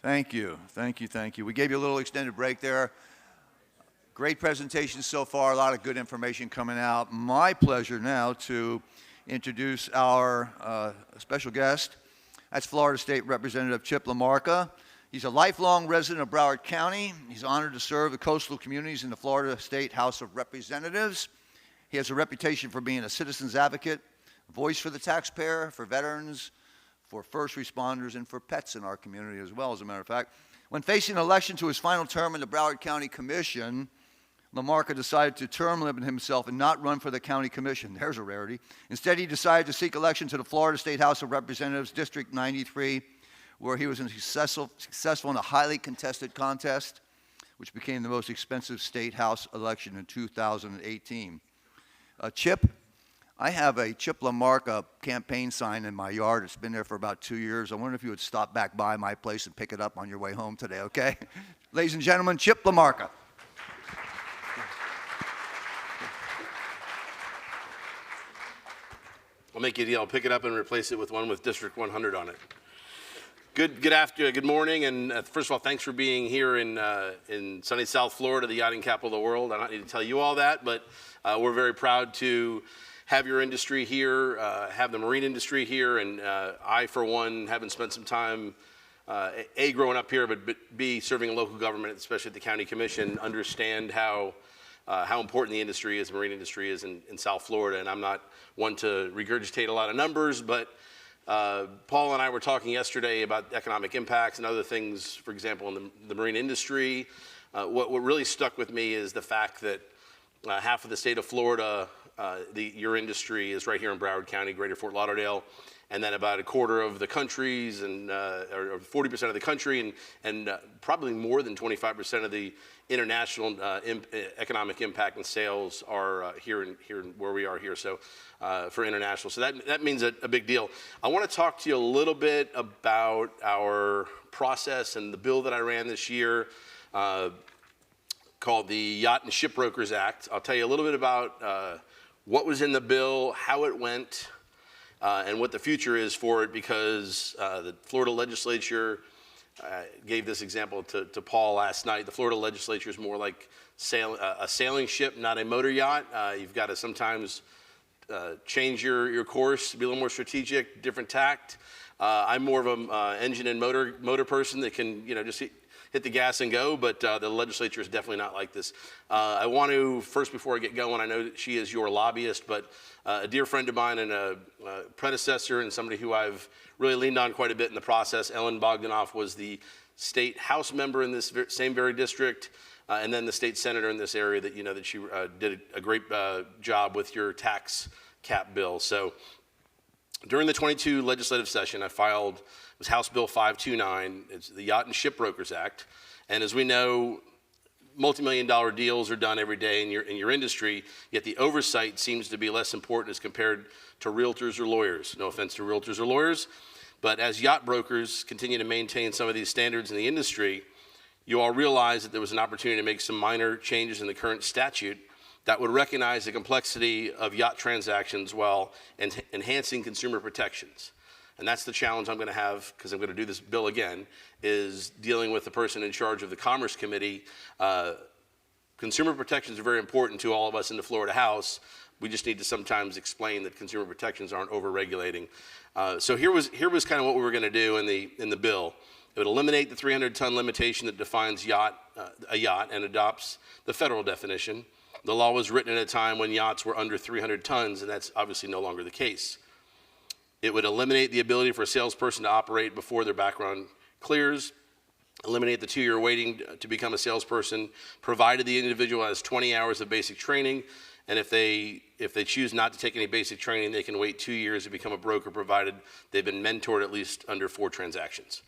Thank you. We gave you a little extended break there. Great presentation so far, a lot of good information coming out. My pleasure now to introduce our special guest. That's Florida State Representative Chip LaMarca. He's a lifelong resident of Broward County. He's honored to serve the coastal communities in the Florida State House of Representatives. He has a reputation for being a citizen's advocate, a voice for the taxpayer, for veterans, for first responders, and for pets in our community as well, as a matter of fact. When facing election to his final term in the Broward County Commission, LaMarca decided to term limit himself and not run for the county commission. There's a rarity. Instead, he decided to seek election to the Florida State House of Representatives, District 93, where he was successful in a highly contested contest, which became the most expensive state house election in 2018. Chip, I have a Chip LaMarca campaign sign in my yard. It's been there for about 2 years. I wonder if you would stop back by my place and pick it up on your way home today, okay? Ladies and gentlemen, Chip LaMarca. I'll make you a deal. I'll pick it up and replace it with one with District 100 on it. Good morning, and first of all, thanks for being here in sunny South Florida, the yachting capital of the world. I don't need to tell you all that, but we're very proud to have your industry here, have the marine industry here, and I, for one, having spent some time, A, growing up here, but B, serving in local government, especially at the county commission, understand how important the industry is, the marine industry is in South Florida. And I'm not one to regurgitate a lot of numbers, but Paul and I were talking yesterday about economic impacts and other things, for example, in the marine industry. What really stuck with me is the fact that half of the state of Florida, your industry is right here in Broward County, Greater Fort Lauderdale, and then about a quarter of the countries, and or 40% of the country, and probably more than 25% of the international economic impact and sales are here where we are here. So for international, so that means a big deal. I want to talk to you a little bit about our process and the bill that I ran this year, called the Yacht and Shipbrokers Act. I'll tell you a little bit about what was in the bill, how it went, and what the future is for it, because the Florida legislature gave this example to Paul last night. The Florida legislature is more like a sailing ship, not a motor yacht. You've got to sometimes change your course, be a little more strategic, different tact. I'm more of an engine and motor person that can, just hit the gas and go, but the legislature is definitely not like this. I want to, first, before I get going, I know that she is your lobbyist, but a dear friend of mine and a predecessor and somebody who I've really leaned on quite a bit in the process, Ellen Bogdanoff, was the state house member in this same very district, and then the state senator in this area that, that she did a great job with your tax cap bill. So during the 22 legislative session, I filed, it was House Bill 529. It's the Yacht and Shipbrokers Act. And as we know, multi-million-dollar deals are done every day in your industry, yet the oversight seems to be less important as compared to realtors or lawyers. No offense to realtors or lawyers, but as yacht brokers continue to maintain some of these standards in the industry, you all realize that there was an opportunity to make some minor changes in the current statute that would recognize the complexity of yacht transactions while enhancing consumer protections. And that's the challenge I'm going to have, because I'm going to do this bill again, is dealing with the person in charge of the Commerce Committee. Consumer protections are very important to all of us in the Florida House. We just need to sometimes explain that consumer protections aren't over-regulating. So here was kind of what we were going to do in the bill. It would eliminate the 300-ton limitation that defines a yacht and adopts the federal definition. The law was written at a time when yachts were under 300 tons, and that's obviously no longer the case. It would eliminate the ability for a salesperson to operate before their background clears, eliminate the 2-year waiting to become a salesperson, provided the individual has 20 hours of basic training, and if they choose not to take any basic training, they can wait 2 years to become a broker, provided they've been mentored at least under 4 transactions.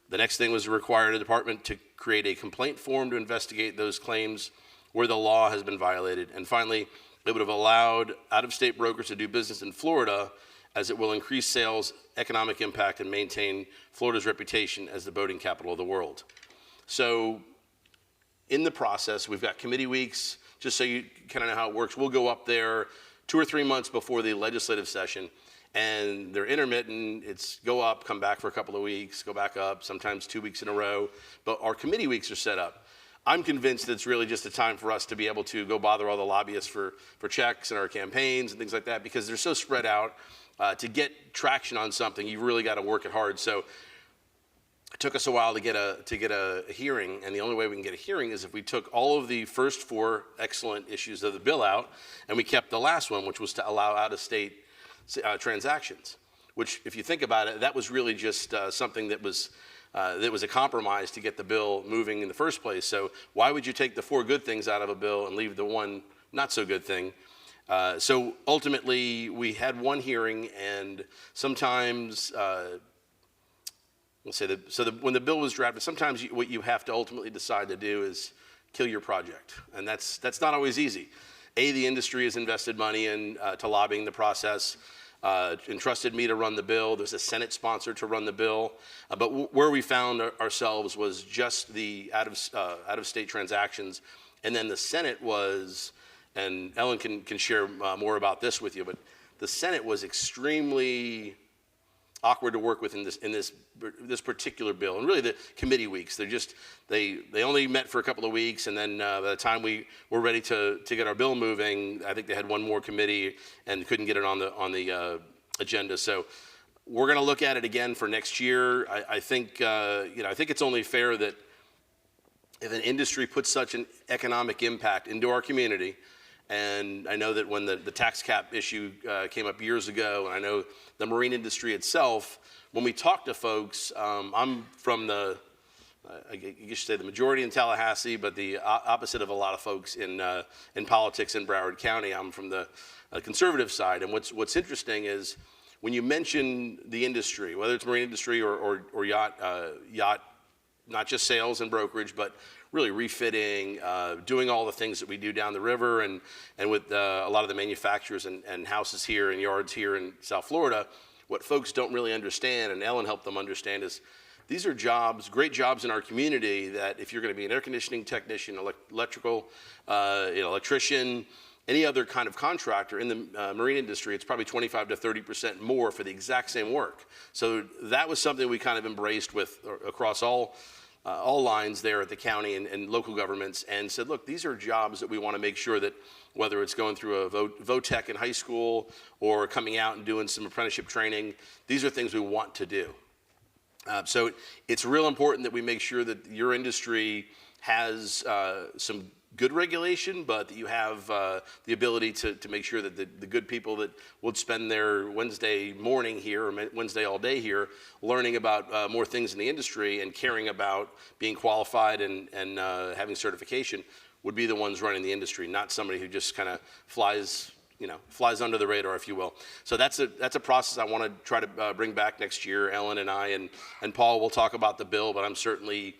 The next thing was to require the department to create a complaint form to investigate those claims where the law has been violated. And finally, it would have allowed out-of-state brokers to do business in Florida, as it will increase sales, economic impact, and maintain Florida's reputation as the boating capital of the world. So in the process, we've got committee weeks, just so you kind of know how it works. We'll go up there 2 or 3 months before the legislative session, and they're intermittent. It's go up, come back for a couple of weeks, go back up, sometimes 2 weeks in a row. But our committee weeks are set up. I'm convinced that it's really just a time for us to be able to go bother all the lobbyists for checks and our campaigns and things like that, because they're so spread out. To get traction on something, you've really got to work it hard. So it took us a while to get a hearing, and the only way we can get a hearing is if we took all of the first 4 excellent issues of the bill out, and we kept the last one, which was to allow out-of-state transactions. Which, if you think about it, that was really just something that was a compromise to get the bill moving in the first place. So why would you take the 4 good things out of a bill and leave the one not so good thing? So ultimately, we had one hearing, and sometimes, when the bill was drafted, sometimes what you have to ultimately decide to do is kill your project, and that's not always easy. The industry has invested money to lobbying the process, entrusted me to run the bill. There's a Senate sponsor to run the bill, but where we found ourselves was just the out-of-state transactions, and then the Senate was. And Ellen can share more about this with you, but the Senate was extremely awkward to work with in this particular bill, and really the committee weeks. They only met for a couple of weeks, and then by the time we were ready to get our bill moving, I think they had one more committee and couldn't get it on the agenda. So we're going to look at it again for next year. I think I think it's only fair that if an industry puts such an economic impact into our community. And I know that when the tax cap issue came up years ago, and I know the marine industry itself, when we talk to folks, I'm from I guess you say the majority in Tallahassee, but the opposite of a lot of folks in politics in Broward County. I'm from the conservative side, and what's interesting is when you mention the industry, whether it's marine industry or yacht, not just sales and brokerage, but really refitting, doing all the things that we do down the river, and with a lot of the manufacturers and houses here and yards here in South Florida, what folks don't really understand, and Ellen helped them understand, is these are jobs, great jobs in our community that if you're going to be an air conditioning technician, electrical, electrician, any other kind of contractor in the marine industry, it's probably 25 to 30% more for the exact same work. So that was something we kind of embraced across all lines there at the county and local governments, and said, look, these are jobs that we want to make sure that whether it's going through a VOTEC in high school or coming out and doing some apprenticeship training, these are things we want to do. So it's real important that we make sure that your industry has some good regulation, but that you have the ability to make sure that the good people that would spend their Wednesday morning here or Wednesday all day here learning about more things in the industry and caring about being qualified and having certification would be the ones running the industry, not somebody who just kind of flies under the radar, if you will. So that's a process I want to try to bring back next year. Ellen and I and Paul will talk about the bill, but I'm certainly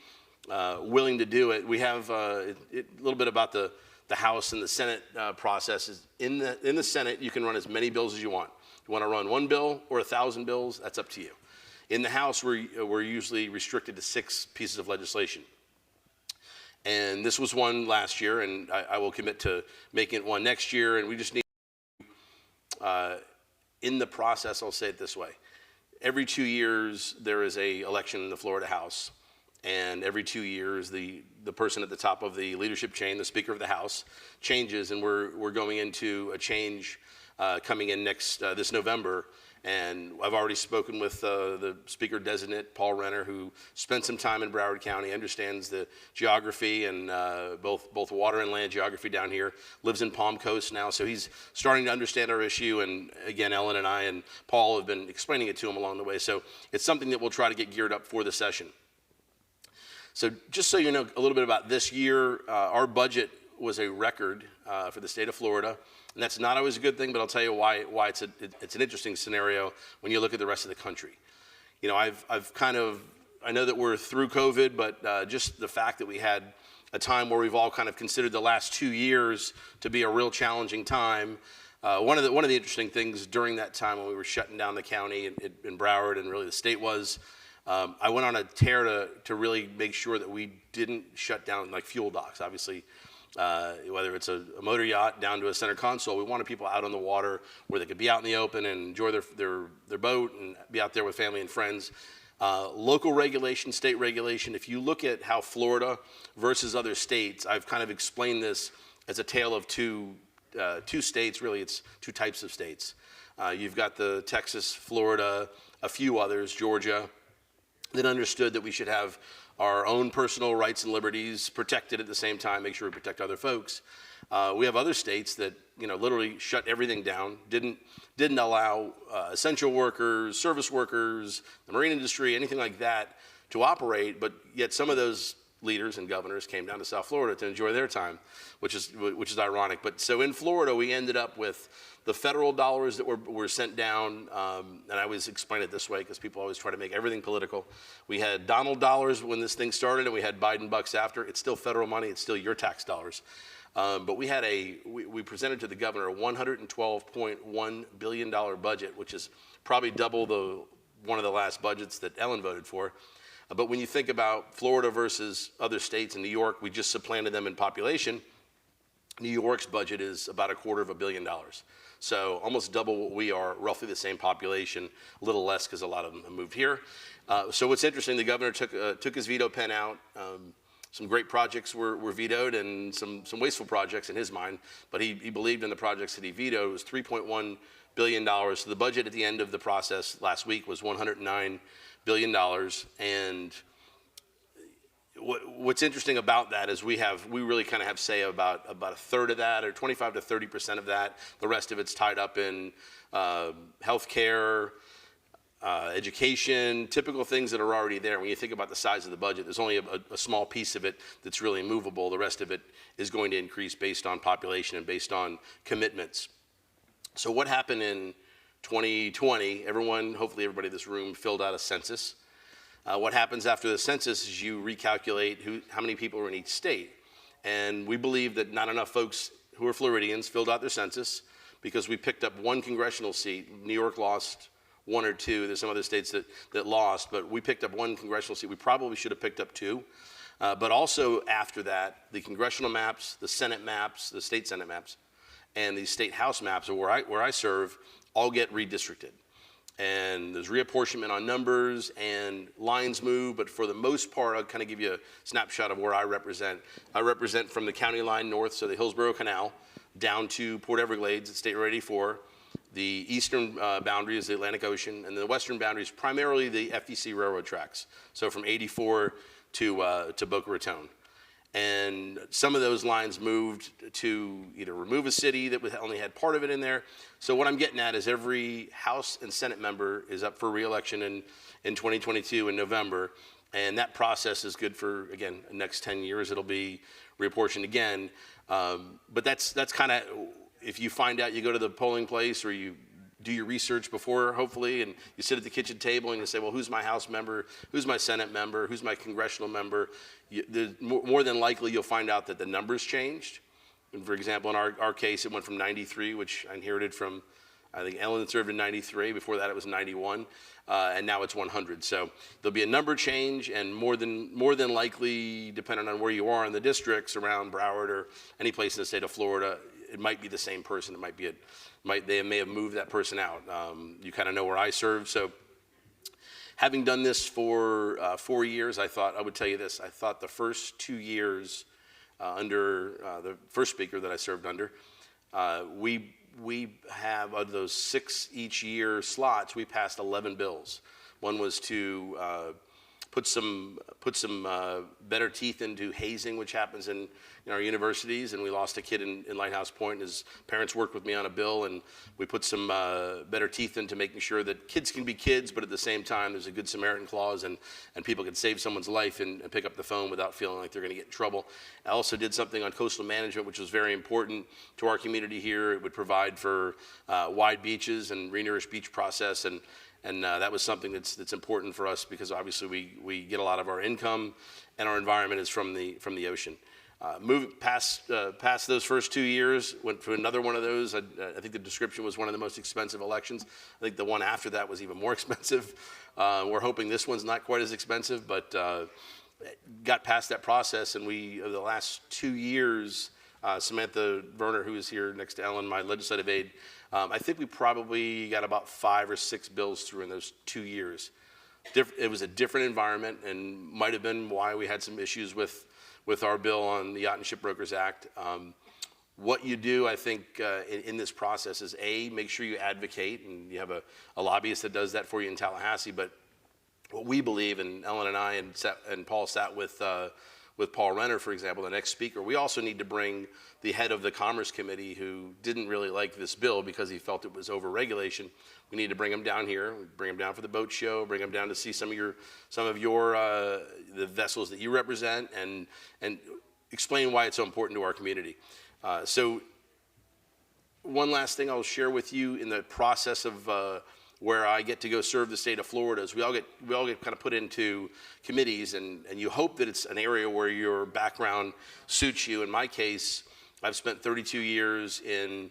willing to do it. We have a little bit about the House and the Senate processes. In the Senate, you can run as many bills as you want. You want to run one bill or 1,000 bills, that's up to you. In the House, we're usually restricted to 6 pieces of legislation. And this was one last year, and I will commit to making it one next year, and we just need in the process, I'll say it this way. Every 2 years, there is an election in the Florida House. And every 2 years, the person at the top of the leadership chain, the Speaker of the House, changes, and we're going into a change coming in this November. And I've already spoken with the Speaker designate, Paul Renner, who spent some time in Broward County, understands the geography and both water and land geography down here, lives in Palm Coast now, so he's starting to understand our issue. And again, Ellen and I and Paul have been explaining it to him along the way. So it's something that we'll try to get geared up for the session. So just so you know a little bit about this year, our budget was a record for the state of Florida. And that's not always a good thing, but I'll tell you why it's an interesting scenario when you look at the rest of the country. You know, I know that we're through COVID, but just the fact that we had a time where we've all kind of considered the last 2 years to be a real challenging time. One of the interesting things during that time when we were shutting down the county in Broward and really the state was, I went on a tear to really make sure that we didn't shut down like fuel docks. Obviously, whether it's a motor yacht down to a center console. We wanted people out on the water where they could be out in the open and enjoy their boat and be out there with family and friends. Local regulation, state regulation. If you look at how Florida versus other states, I've kind of explained this as a tale of two states. Really, it's two types of states. You've got the Texas, Florida, a few others, Georgia, that understood that we should have our own personal rights and liberties protected at the same time, make sure we protect other folks. We have other states that literally shut everything down, didn't allow essential workers, service workers, the marine industry, anything like that to operate, but yet some of those leaders and governors came down to South Florida to enjoy their time, which is ironic. But so in Florida, we ended up with the federal dollars that were sent down, and I always explain it this way because people always try to make everything political. We had Donald dollars when this thing started, and we had Biden bucks after. It's still federal money. It's still your tax dollars. But we presented to the governor a $112.1 billion budget, which is probably double one of the last budgets that Ellen voted for. But when you think about Florida versus other states, in New York, we just supplanted them in population. New York's budget is about $250 million. So almost double what we are, roughly the same population, a little less because a lot of them have moved here. So what's interesting, the governor took his veto pen out. Some great projects were vetoed and some wasteful projects in his mind, but he believed in the projects that he vetoed. It was $3.1 billion. So the budget at the end of the process last week was $109 billion. And what's interesting about that is we really kind of have say about a third of that, or 25 to 30% of that. The rest of it's tied up in healthcare, education, typical things that are already there. When you think about the size of the budget, there's only a small piece of it that's really movable. The rest of it is going to increase based on population and based on commitments. So what happened in 2020? Hopefully everybody in this room filled out a census. What happens after the census is you recalculate how many people are in each state. And we believe that not enough folks who are Floridians filled out their census because we picked up one congressional seat. New York lost one or two. There's some other states that lost, but we picked up one congressional seat. We probably should have picked up two. But also after that, the congressional maps, the Senate maps, the state Senate maps, and the state House maps, where I serve, all get redistricted. And there's reapportionment on numbers and lines move, but for the most part, I'll kind of give you a snapshot of where I represent. I represent from the county line north, so the Hillsborough Canal, down to Port Everglades at State Road 84. The eastern boundary is the Atlantic Ocean, and the western boundary is primarily the FEC railroad tracks. So from 84 to Boca Raton. And some of those lines moved to either remove a city that only had part of it in there. So what I'm getting at is every House and Senate member is up for re-election in 2022 in November. And that process is good for, again, the next 10 years. It'll be reapportioned again. But that's kind of, if you find out, you go to the polling place or you do your research before, hopefully, and you sit at the kitchen table and you say, well, who's my House member? Who's my Senate member? Who's my congressional member? More than likely, you'll find out that the numbers changed. And for example, in our case, it went from 93, which I inherited from, I think Ellen served in 93. Before that, it was 91. And now it's 100. So there'll be a number change, and more than likely, depending on where you are in the districts around Broward or any place in the state of Florida, it might be the same person. It might be they may have moved that person out. You kind of know where I serve. So having done this for 4 years, I thought I would tell you this. I thought the first 2 years under the first speaker that I served under, we have, of those 6 each year slots, we passed 11 bills. One was to put some better teeth into hazing, which happens in our universities, and we lost a kid in Lighthouse Point. His parents worked with me on a bill, and we put some better teeth into making sure that kids can be kids, but at the same time there's a Good Samaritan clause, and people can save someone's life and pick up the phone without feeling like they're going to get in trouble. I also did something on coastal management, which was very important to our community here. It would provide for wide beaches and re-nourished beach process, and that was something that's important for us because obviously we get a lot of our income and our environment is from the ocean. Moving past those first 2 years, went to another one of those. I think the description was one of the most expensive elections. I think the one after that was even more expensive. We're hoping this one's not quite as expensive, but got past that process, and over the last 2 years, Samantha Werner, who is here next to Ellen, my legislative aide, I think we probably got about 5 or 6 bills through in those 2 years. It was a different environment, and might have been why we had some issues with our bill on the Yacht and Shipbrokers Act. What you do, I think, in this process is make sure you advocate, and you have a lobbyist that does that for you in Tallahassee. But what we believe, and Ellen and I and Paul sat with Paul Renner, for example, the next speaker, we also need to bring the head of the Commerce Committee, who didn't really like this bill because he felt it was over-regulation. We need to bring him down here, bring him down for the boat show, bring him down to see some of your the vessels that you represent, and explain why it's so important to our community. So one last thing I'll share with you in the process of where I get to go serve the state of Florida is we all get kind of put into committees, and you hope that it's an area where your background suits you. In my case, I've spent 32 years in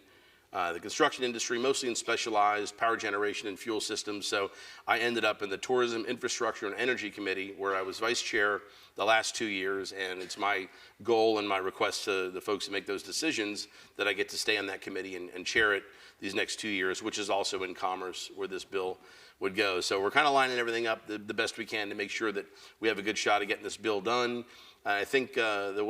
the construction industry, mostly in specialized power generation and fuel systems. So I ended up in the Tourism, Infrastructure, and Energy Committee, where I was vice chair the last 2 years, and it's my goal and my request to the folks who make those decisions that I get to stay on that committee and chair it these next 2 years, which is also in Commerce, where this bill would go. So we're kind of lining everything up the best we can to make sure that we have a good shot at getting this bill done. I think the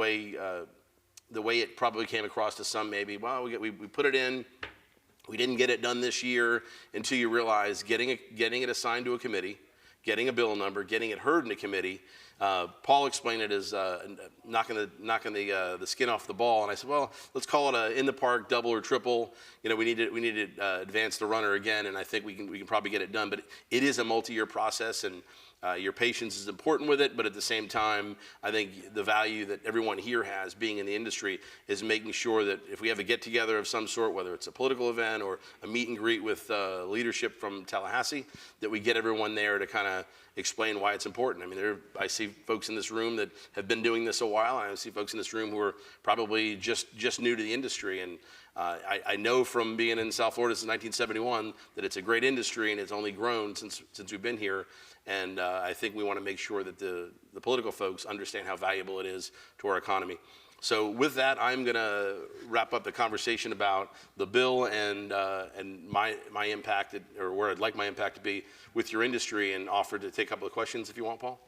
way it probably came across to some, maybe, well, we put it in, we didn't get it done this year, until you realize getting it assigned to a committee, getting a bill number, getting it heard in a committee. Paul explained it as knocking the skin off the ball, and I said, well, let's call it a in the park double or triple. We need to advance the runner again, and I think we can probably get it done. But it is a multi-year process, and your patience is important with it, but at the same time, I think the value that everyone here has, being in the industry, is making sure that if we have a get-together of some sort, whether it's a political event or a meet and greet with leadership from Tallahassee, that we get everyone there to kind of explain why it's important. I mean, I see folks in this room that have been doing this a while, and I see folks in this room who are probably just new to the industry, and I know from being in South Florida since 1971 that it's a great industry, and it's only grown since we've been here. And I think we want to make sure that the political folks understand how valuable it is to our economy. So with that, I'm going to wrap up the conversation about the bill and my impact, or where I'd like my impact to be with your industry, and offer to take a couple of questions if you want, Paul.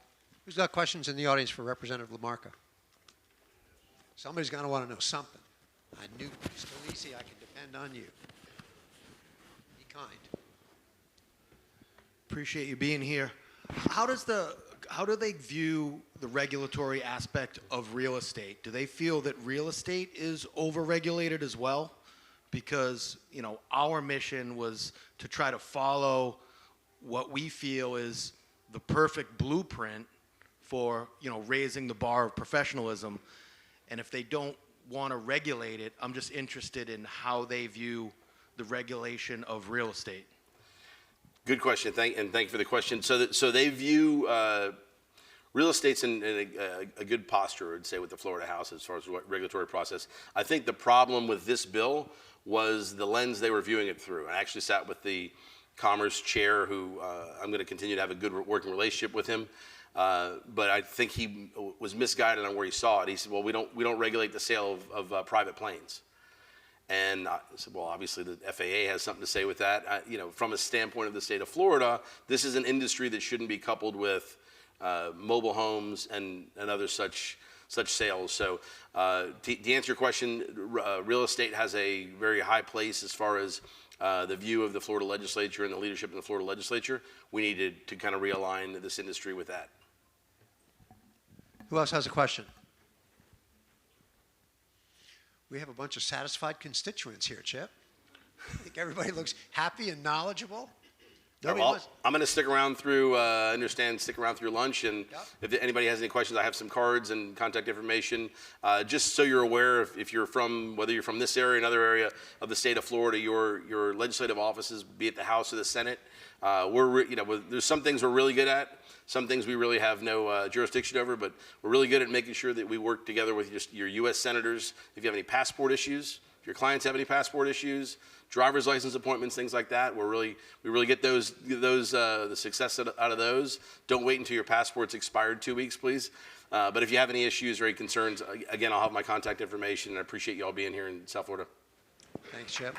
Who's got questions in the audience for Representative LaMarca? Somebody's going to want to know something. I knew, Scalise, I can depend on you. Be kind. Appreciate you being here. How do they view the regulatory aspect of real estate? Do they feel that real estate is overregulated as well? Because, our mission was to try to follow what we feel is the perfect blueprint for, raising the bar of professionalism. And if they don't want to regulate it, I'm just interested in how they view the regulation of real estate. Good question, thank you for the question. So they view real estate's in a good posture, I'd say, with the Florida House as far as regulatory process. I think the problem with this bill was the lens they were viewing it through. I actually sat with the Commerce chair, who I'm going to continue to have a good working relationship with him. But I think he was misguided on where he saw it. He said, well, we don't regulate the sale of private planes. And I said, well, obviously the FAA has something to say with that. From a standpoint of the state of Florida, this is an industry that shouldn't be coupled with mobile homes and other such sales. So to answer your question, real estate has a very high place as far as the view of the Florida legislature and the leadership in the Florida legislature. We needed to kind of realign this industry with that. Who else has a question? We have a bunch of satisfied constituents here, Chip. I think everybody looks happy and knowledgeable. I'm going to stick around through lunch, and Yep. If anybody has any questions, I have some cards and contact information. Just so you're aware, if you're whether you're from this area, another area of the state of Florida, your legislative offices, be it the House or the Senate, there's some things we're really good at. Some things we really have no jurisdiction over, but we're really good at making sure that we work together with your U.S. senators. If you have any passport issues, If your clients have any passport issues, driver's license appointments, things like that, we really get the success out of those. Don't wait until your passport's expired 2 weeks, please. But if you have any issues or any concerns, again, I'll have my contact information. I appreciate you all being here in South Florida. Thanks, Chip.